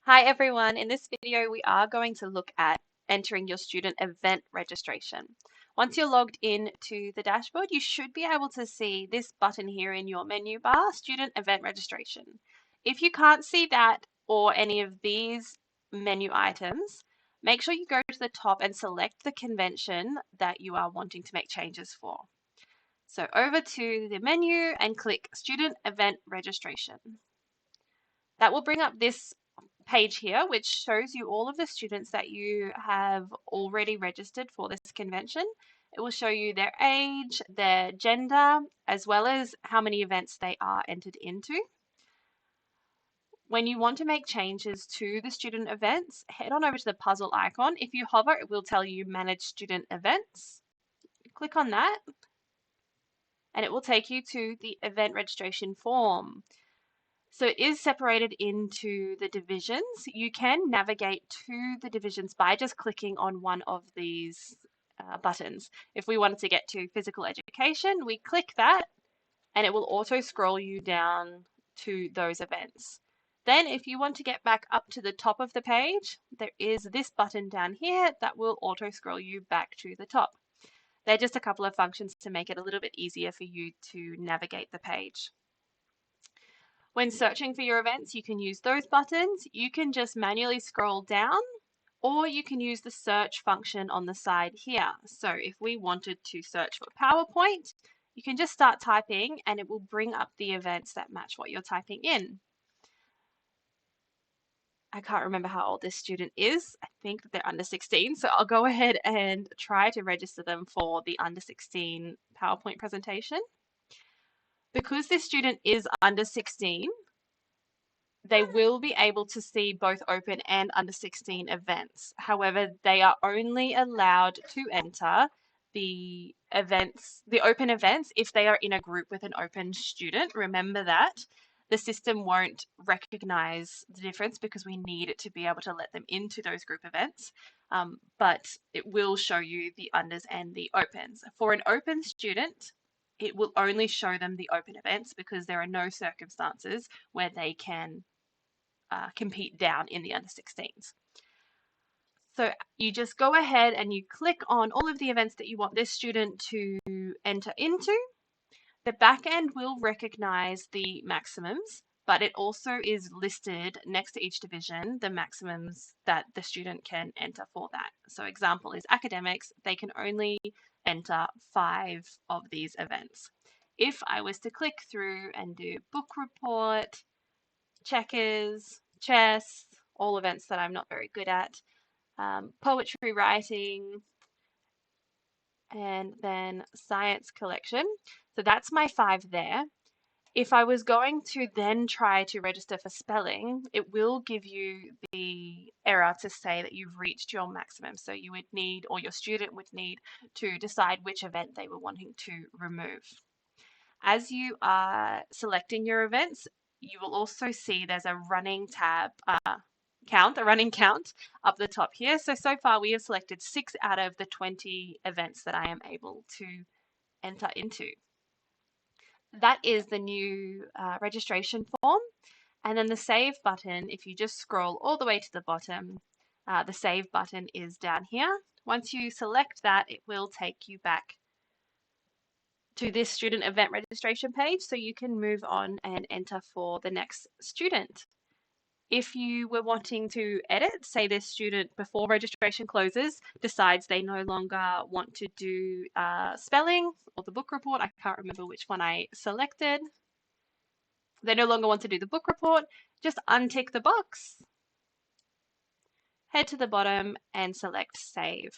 Hi everyone, in this video we are going to look at entering your student event registration. Once you're logged in to the dashboard, you should be able to see this button here in your menu bar, Student Event Registration. If you can't see that or any of these menu items, make sure you go to the top and select the convention that you are wanting to make changes for. So over to the menu and click Student Event Registration. That will bring up this page here, which shows you all of the students that you have already registered for this convention. It will show you their age, their gender, as well as how many events they are entered into. When you want to make changes to the student events, head on over to the puzzle icon. If you hover, it will tell you Manage Student Events. Click on that, and it will take you to the event registration form. So it is separated into the divisions. You can navigate to the divisions by just clicking on one of these buttons. If we wanted to get to physical education, we click that and it will auto scroll you down to those events. Then if you want to get back up to the top of the page, there is this button down here that will auto scroll you back to the top. They're just a couple of functions to make it a little bit easier for you to navigate the page. When searching for your events, you can use those buttons. You can just manually scroll down, or you can use the search function on the side here. So if we wanted to search for PowerPoint, you can just start typing and it will bring up the events that match what you're typing in. I can't remember how old this student is. I think that they're under 16, so I'll go ahead and try to register them for the under 16 PowerPoint presentation. Because this student is under 16, they will be able to see both open and under 16 events. However, they are only allowed to enter the open events, if they are in a group with an open student. Remember that. The system won't recognize the difference because we need it to be able to let them into those group events. But it will show you the unders and the opens. For an open student, it will only show them the open events because there are no circumstances where they can compete down in the under 16s. So you just go ahead and you click on all of the events that you want this student to enter into. The back end will recognize the maximums, but it also is listed next to each division, the maximums that the student can enter for that. So example is academics, they can only enter 5 of these events. If I was to click through and do book report, checkers, chess, all events that I'm not very good at, poetry writing, and then science collection. So that's my 5 there. If I was going to then try to register for spelling, it will give you the error to say that you've reached your maximum. So you would need, or your student would need, to decide which event they were wanting to remove. As you are selecting your events, you will also see there's a running tab a running count up the top here. So far we have selected 6 out of the 20 events that I am able to enter into. That is the new registration form. And then the save button, if you just scroll all the way to the bottom, the save button is down here. Once you select that, it will take you back to this student event registration page so you can move on and enter for the next student. If you were wanting to edit, say this student before registration closes decides they no longer want to do spelling or the book report, I can't remember which one I selected. They no longer want to do the book report, just untick the box, head to the bottom and select save.